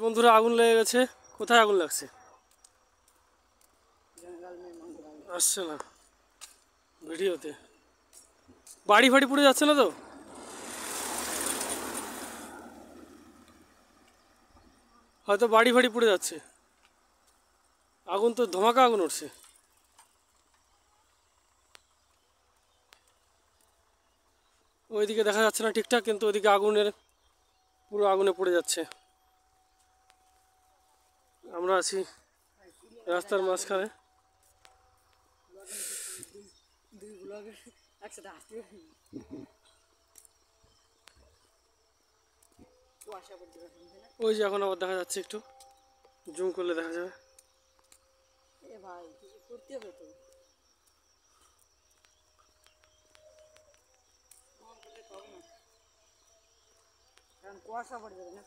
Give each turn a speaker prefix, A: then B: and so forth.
A: বন্ধুরা আগুন লেগে গেছে। কোথায় আগুন লাগছে? আসছে না ভিডিওতে। বাড়ি ফাড়ি পুড়ে যাচ্ছে না তো? হয়তো বাড়ি ফাড়ি পুড়ে যাচ্ছে। আগুন তো ধমাকা আগুন উঠছে। ওইদিকে দেখা যাচ্ছে না ঠিকঠাক, কিন্তু ওইদিকে আগুনের পুরো আগুনে পড়ে যাচ্ছে। আমরা আছি রাস্তার মাঝখানে। ওই যে এখন আবার দেখা যাচ্ছে, একটু জুম করলে দেখা যাবে।
B: ভাই কিছু করতে হবে তো, কারণ কুয়াশা পড়ে যাবে না।